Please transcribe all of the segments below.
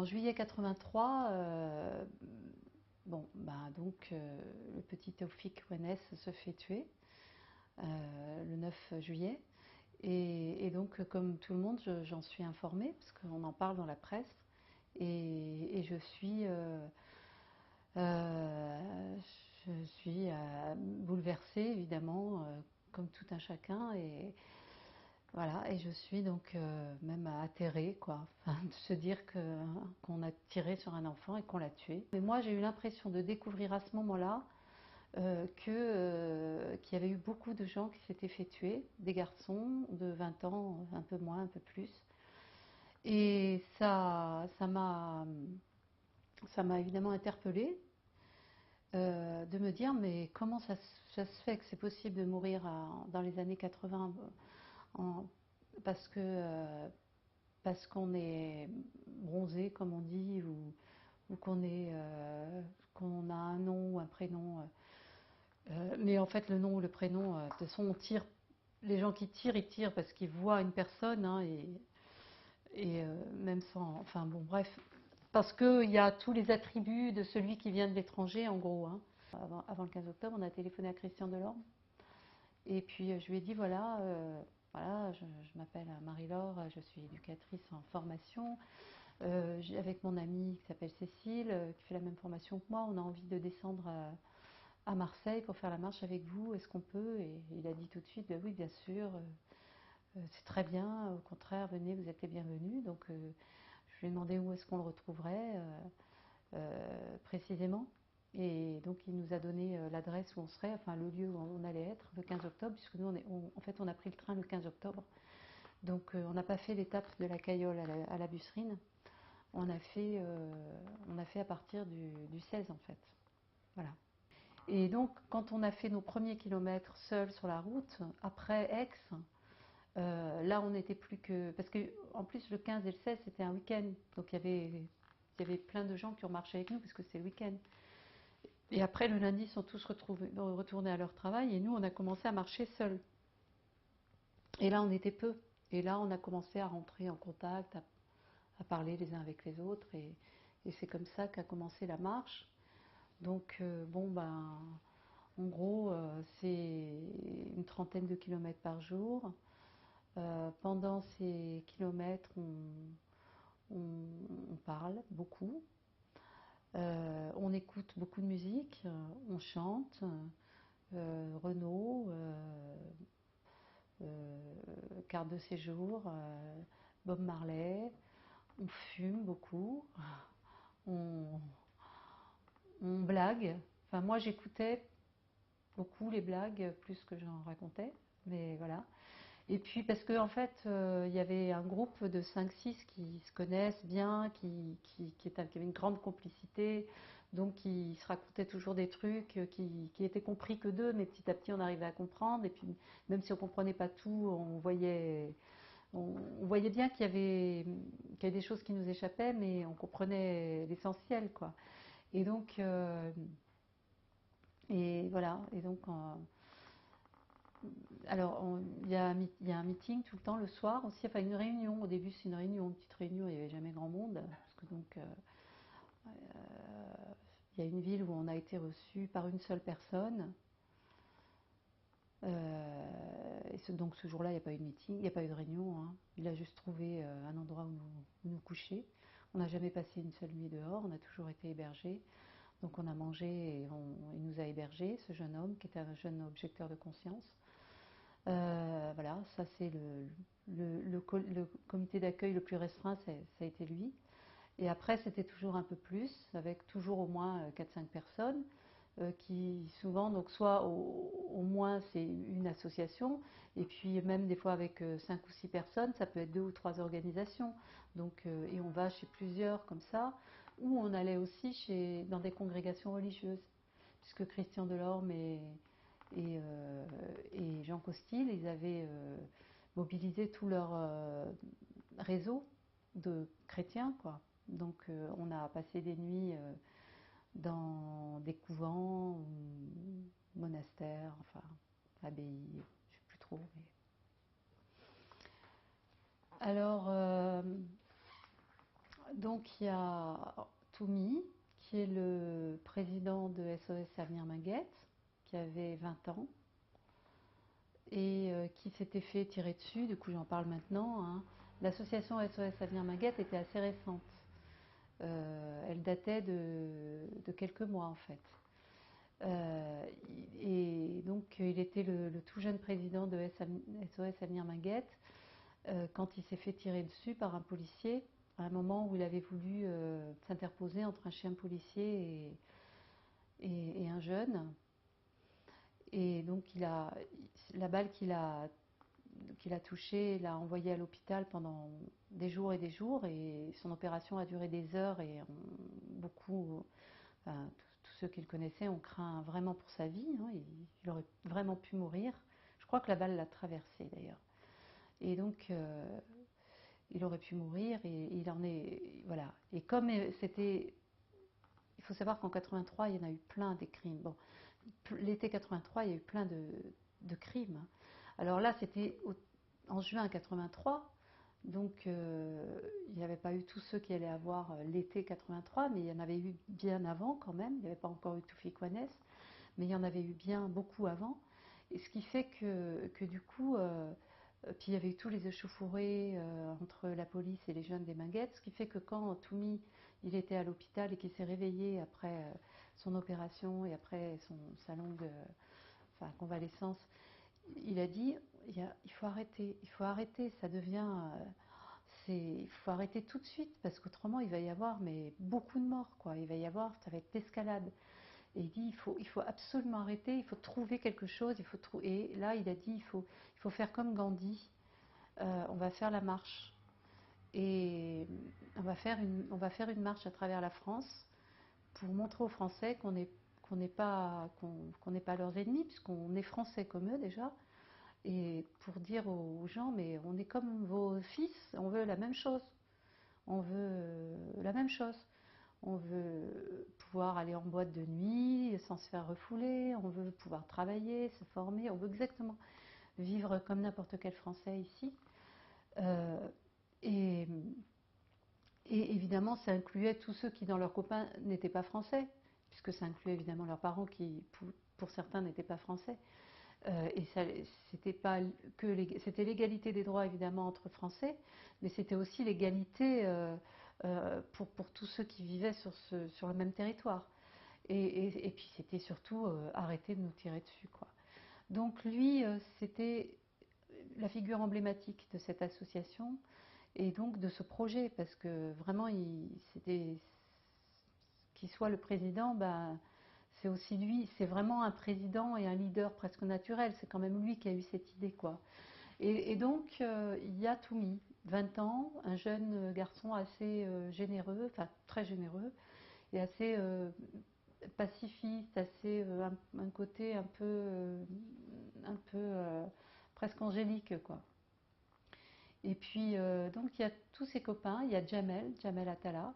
en juillet 83, bon, bah, donc le petit Taoufik Ouannès se fait tuer le 9 juillet. Et donc, comme tout le monde, j'en suis informée, parce qu'on en parle dans la presse. Et euh, je suis bouleversée, évidemment, comme tout un chacun. Et voilà, et je suis donc même atterrée, quoi, enfin, de se dire qu'on a tiré sur un enfant et qu'on l'a tué. Mais moi, j'ai eu l'impression de découvrir à ce moment-là qu'il y avait eu beaucoup de gens qui s'étaient fait tuer, des garçons de 20 ans, un peu moins, un peu plus. Et ça m'a évidemment interpellée de me dire, mais comment ça se fait que c'est possible de mourir dans les années 80 en, parce que parce qu'on est bronzé, comme on dit, ou qu'on a un nom ou un prénom. Mais en fait, le nom ou le prénom, de toute façon, on tire. Les gens qui tirent, ils tirent parce qu'ils voient une personne, hein, et même sans. Enfin bon, bref. Parce qu'il y a tous les attributs de celui qui vient de l'étranger, en gros. Hein. Avant le 15 octobre, on a téléphoné à Christian Delorme. Et puis je lui ai dit voilà, voilà, je m'appelle Marie-Laure, je suis éducatrice en formation. Avec mon amie qui s'appelle Cécile, qui fait la même formation que moi, on a envie de descendre à Marseille pour faire la marche avec vous. Est-ce qu'on peut? Et il a dit tout de suite bah oui, bien sûr, c'est très bien, au contraire, venez, vous êtes les bienvenus. Donc je lui ai demandé où est-ce qu'on le retrouverait précisément. Et donc il nous a donné l'adresse où on serait, enfin le lieu où on allait être le 15 octobre, puisque nous en fait on a pris le train le 15 octobre. Donc on n'a pas fait l'étape de la Cayolle à la Busserine, on a fait à partir du 16 en fait. Voilà. Et donc quand on a fait nos premiers kilomètres seuls sur la route, après Aix, là on n'était plus que... Parce que en plus le 15 et le 16 c'était un week-end, donc il y avait plein de gens qui ont marché avec nous parce que c'est le week-end. Et après, le lundi, ils sont tous retournés à leur travail et nous, on a commencé à marcher seuls. Et là, on était peu. Et là, on a commencé à rentrer en contact, à parler les uns avec les autres. Et c'est comme ça qu'a commencé la marche. Donc, bon, ben, en gros, c'est une trentaine de kilomètres par jour. Pendant ces kilomètres, on parle beaucoup. On écoute beaucoup de musique, on chante, Renaud, carte de séjour, Bob Marley, on fume beaucoup, on, on blague. Enfin, moi j'écoutais beaucoup les blagues, plus que j'en racontais, mais voilà. Et puis parce qu'en fait, il y avait un groupe de 5-6 qui se connaissent bien, qui avait une grande complicité, donc qui se racontaient toujours des trucs qui étaient compris que d'eux, mais petit à petit on arrivait à comprendre. Et puis même si on ne comprenait pas tout, on voyait bien qu'il y avait des choses qui nous échappaient, mais on comprenait l'essentiel, quoi. Et donc, et voilà, et donc... Alors, il y a un meeting tout le temps le soir aussi, enfin une réunion. Au début, c'est une réunion, une petite réunion, il n'y avait jamais grand monde. Parce que donc, il y a une ville où on a été reçu par une seule personne. Donc ce jour-là, il n'y a pas eu de meeting, il n'y a pas eu de réunion. Hein. Il a juste trouvé un endroit où nous coucher. On n'a jamais passé une seule nuit dehors, on a toujours été hébergés. Donc on a mangé et il nous a hébergés, ce jeune homme qui était un jeune objecteur de conscience. Voilà, ça c'est le comité d'accueil le plus restreint, ça a été lui. Et après, c'était toujours un peu plus, avec toujours au moins 4-5 personnes, qui souvent, donc soit au moins c'est une association, et puis même des fois avec 5 ou 6 personnes, ça peut être 2 ou 3 organisations. Donc, et on va chez plusieurs comme ça, ou on allait aussi dans des congrégations religieuses, puisque Christian Delorme et Jean Costil, ils avaient mobilisé tout leur réseau de chrétiens, quoi. Donc on a passé des nuits dans des couvents, monastères, enfin abbayes, je ne sais plus trop. Mais... Alors Donc il y a Toumi, qui est le président de SOS Avenir Minguette, qui avait 20 ans et qui s'était fait tirer dessus, du coup j'en parle maintenant, hein. L'association SOS Avenir Minguette était assez récente. Elle datait de quelques mois en fait. Et donc il était le tout jeune président de SOS Avenir Minguette quand il s'est fait tirer dessus par un policier à un moment où il avait voulu s'interposer entre un chien policier et un jeune. Et donc la balle qu'il a touchée l'a envoyé à l'hôpital pendant des jours et des jours. Et son opération a duré des heures et beaucoup, enfin, tous ceux qui le connaissaient ont craint vraiment pour sa vie, hein. Il aurait vraiment pu mourir. Je crois que la balle l'a traversé d'ailleurs. Et donc il aurait pu mourir et il en est. Voilà. Et comme c'était. Il faut savoir qu'en 83, il y en a eu plein des crimes. Bon, l'été 83, il y a eu plein de crimes. Alors là, c'était en juin 83, donc il n'y avait pas eu tous ceux qui allaient avoir l'été 83, mais il y en avait eu bien avant quand même. Il n'y avait pas encore eu Toufik Ouanès, mais il y en avait eu bien beaucoup avant. Et ce qui fait que du coup, puis il y avait eu tous les échauffourées entre la police et les jeunes des Minguettes, ce qui fait que quand Toumi il était à l'hôpital et qu'il s'est réveillé après son opération et après sa longue convalescence, il a dit il faut arrêter, ça devient. Il faut arrêter tout de suite parce qu'autrement il va y avoir mais beaucoup de morts, quoi. Il va y avoir, ça va être l'escalade. Et il dit il faut absolument arrêter, il faut trouver quelque chose, et là il a dit il faut faire comme Gandhi, on va faire la marche. Et on va faire une marche à travers la France pour montrer aux Français qu'on n'est pas, qu'on n'est pas leurs ennemis, puisqu'on est Français comme eux déjà, et pour dire aux gens, mais on est comme vos fils, on veut la même chose. On veut la même chose. On veut pouvoir aller en boîte de nuit sans se faire refouler, on veut pouvoir travailler, se former, on veut exactement vivre comme n'importe quel Français ici. Euh, et, et évidemment, ça incluait tous ceux qui, dans leurs copains, n'étaient pas français, puisque ça incluait évidemment leurs parents qui, pour certains, n'étaient pas français. Et c'était pas que c'était l'égalité des droits évidemment entre Français, mais c'était aussi l'égalité pour tous ceux qui vivaient sur le même territoire. Et puis c'était surtout arrêter de nous tirer dessus, quoi. Donc lui, c'était la figure emblématique de cette association et donc de ce projet, parce que vraiment, qu'il soit le président, ben, c'est aussi lui, c'est vraiment un président et un leader presque naturel, c'est quand même lui qui a eu cette idée, quoi. Et donc, il y a Toumi, 20 ans, un jeune garçon assez généreux, enfin très généreux, et assez pacifiste, assez un côté un peu presque angélique, quoi. Et puis, donc, il y a tous ses copains, il y a Jamel Attala,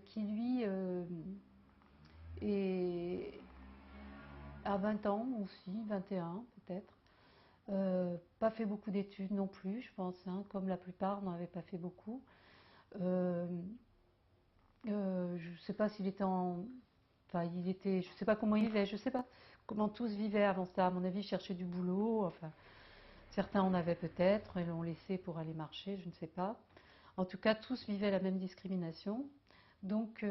qui lui est à 20 ans aussi, 21 peut-être. Pas fait beaucoup d'études non plus, je pense, hein, comme la plupart n'en avaient pas fait beaucoup. Euh, je ne sais pas s'il était en. Enfin, il était. Je ne sais pas comment il vivait, je ne sais pas comment tous vivaient avant ça. À mon avis, ils cherchaient du boulot. Enfin, certains en avaient peut-être et l'ont laissé pour aller marcher, je ne sais pas. En tout cas, tous vivaient la même discrimination. Donc,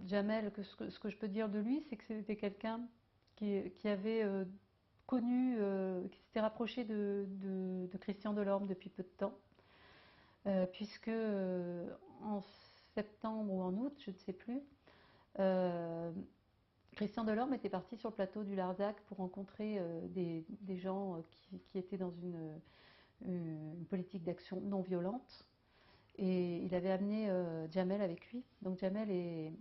Jamel, ce que je peux dire de lui, c'est que c'était quelqu'un qui avait connu, qui s'était rapproché de Christian Delorme depuis peu de temps, puisque en septembre ou en août, je ne sais plus, euh, Christian Delorme était parti sur le plateau du Larzac pour rencontrer des gens qui étaient dans une politique d'action non violente. Et il avait amené Jamel avec lui. Donc Jamel et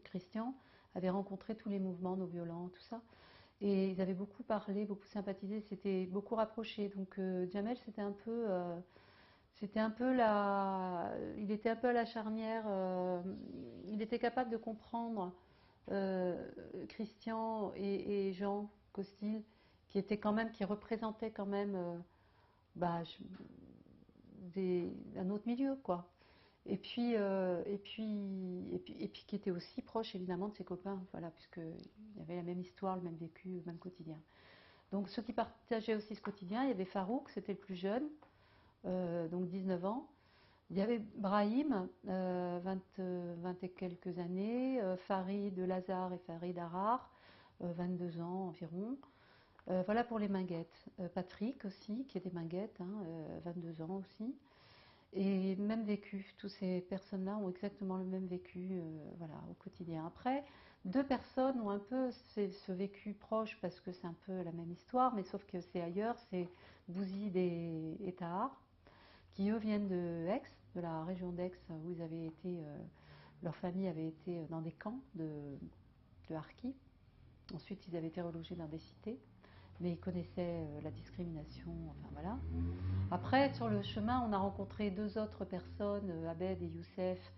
Christian avaient rencontré tous les mouvements non violents, tout ça. Et ils avaient beaucoup parlé, beaucoup sympathisé, s'étaient beaucoup rapprochés. Donc Jamel, c'était un peu il était un peu à la charnière. Il était capable de comprendre Christian et Jean Costil, qui représentaient quand même bah, d'un autre milieu, quoi. Et puis qui était aussi proche évidemment de ses copains, voilà, puisqu'il y avait la même histoire, le même vécu, le même quotidien. Donc ceux qui partageaient aussi ce quotidien, il y avait Farouk, c'était le plus jeune, donc 19 ans. Il y avait Brahim, 20 et quelques années, Farid Lazare et Farid Arar, 22 ans environ. Voilà pour les Minguettes. Patrick aussi, qui est des Minguettes, hein, 22 ans aussi. Et même vécu, toutes ces personnes-là ont exactement le même vécu voilà, au quotidien. Après, deux personnes ont un peu ce vécu proche parce que c'est un peu la même histoire, mais sauf que c'est ailleurs, c'est Bouzid et Tahar, qui eux viennent de Aix, de la région d'Aix, où ils avaient été, leur famille avait été dans des camps de harkis. Ensuite, ils avaient été relogés dans des cités, mais ils connaissaient la discrimination, enfin voilà. Après, sur le chemin, on a rencontré deux autres personnes, Abed et Youssef,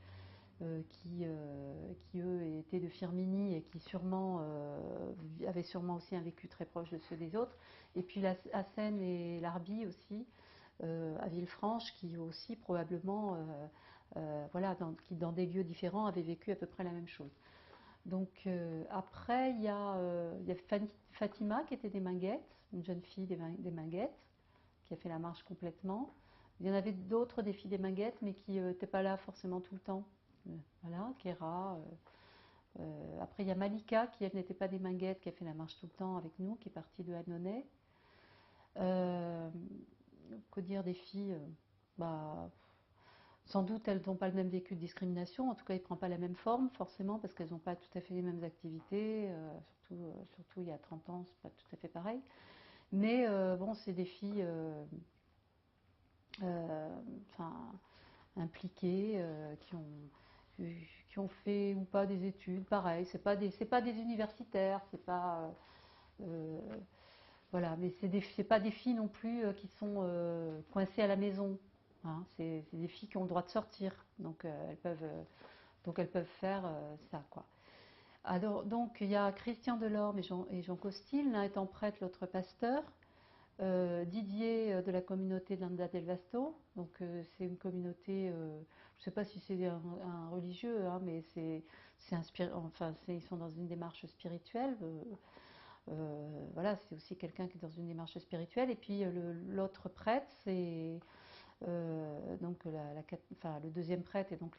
qui eux étaient de Firmini et qui sûrement avaient sûrement aussi un vécu très proche de ceux des autres. Et puis Hassen et Larbi aussi, à Villefranche, qui aussi probablement, voilà, qui dans des lieux différents avaient vécu à peu près la même chose. Donc après, il y a Fatima qui était des Minguettes, une jeune fille des Minguettes, qui a fait la marche complètement. Il y en avait d'autres, des filles des Minguettes, mais qui n'étaient pas là forcément tout le temps. Voilà, Kéra. Après, il y a Malika, qui elle n'était pas des Minguettes, qui a fait la marche tout le temps avec nous, qui est partie de Annonay. Que dire des filles bah, sans doute elles n'ont pas le même vécu de discrimination, en tout cas il ne prend pas la même forme forcément parce qu'elles n'ont pas tout à fait les mêmes activités, surtout il y a 30 ans c'est pas tout à fait pareil. Mais bon c'est des filles enfin, impliquées qui ont fait ou pas des études, pareil, c'est pas des universitaires, c'est pas euh, voilà, mais c'est pas des filles non plus qui sont coincées à la maison. Hein, c'est des filles qui ont le droit de sortir, donc elles peuvent faire ça, quoi. Alors, donc il y a Christian Delorme et Jean Costil, l'un étant prêtre, l'autre pasteur. Didier de la communauté d'Anda del Vasto, donc c'est une communauté, je ne sais pas si c'est un religieux, hein, mais enfin, ils sont dans une démarche spirituelle. Voilà, c'est aussi quelqu'un qui est dans une démarche spirituelle. Et puis l'autre prêtre, c'est donc enfin, le deuxième prêtre et donc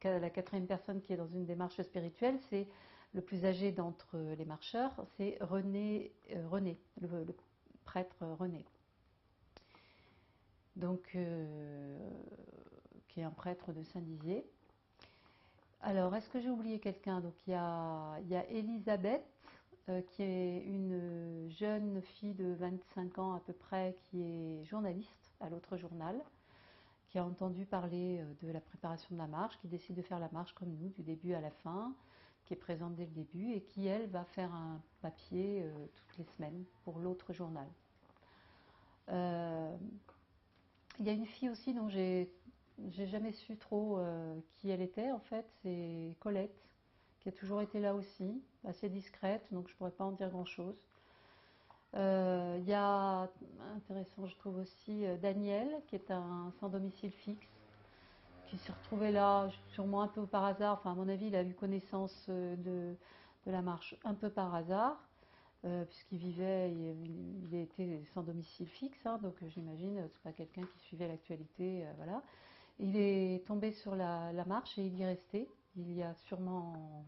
la quatrième personne qui est dans une démarche spirituelle, c'est le plus âgé d'entre les marcheurs, c'est René, le prêtre René. Donc, qui est un prêtre de Saint-Dizier. Alors, est-ce que j'ai oublié quelqu'un? Donc, il y a Elisabeth, qui est une jeune fille de 25 ans à peu près, qui est journaliste à l'autre journal, qui a entendu parler de la préparation de la marche, qui décide de faire la marche comme nous, du début à la fin, qui est présente dès le début, et qui, elle, va faire un papier toutes les semaines pour l'autre journal. Il y a une fille aussi dont j'ai jamais su trop qui elle était, en fait, c'est Colette, qui a toujours été là aussi, assez discrète, donc je ne pourrais pas en dire grand-chose. Il y a, intéressant je trouve aussi, Daniel, qui est un sans domicile fixe, qui s'est retrouvé là sûrement un peu par hasard, enfin à mon avis il a eu connaissance de la marche un peu par hasard, puisqu'il vivait, il était sans domicile fixe, hein, donc j'imagine c'est pas quelqu'un qui suivait l'actualité, voilà. Il est tombé sur la marche et il y est resté. Il y a sûrement,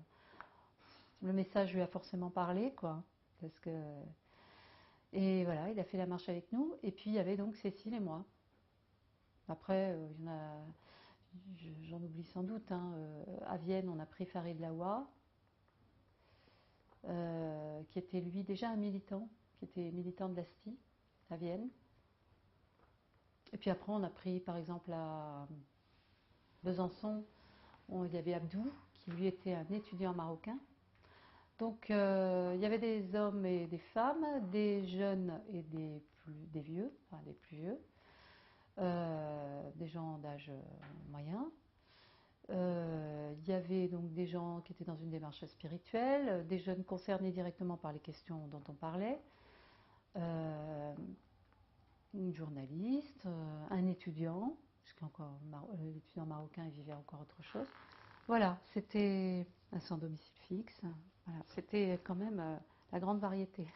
le message lui a forcément parlé, quoi, parce que et voilà, il a fait la marche avec nous. Et puis il y avait donc Cécile et moi. Après, il y en a, j'en oublie sans doute, hein, à Vienne, on a pris Farid Lawa, qui était lui déjà un militant, qui était militant de l'ASTI à Vienne. Et puis après, on a pris par exemple à Besançon, il y avait Abdou, qui lui était un étudiant marocain. Donc il y avait des hommes et des femmes, des jeunes et des vieux, enfin des plus vieux, des gens d'âge moyen. Il y avait donc des gens qui étaient dans une démarche spirituelle, des jeunes concernés directement par les questions dont on parlait, une journaliste, un étudiant, l'étudiant marocain il vivait encore autre chose. Voilà, c'était un sans domicile fixe. Voilà, c'était quand même la grande variété.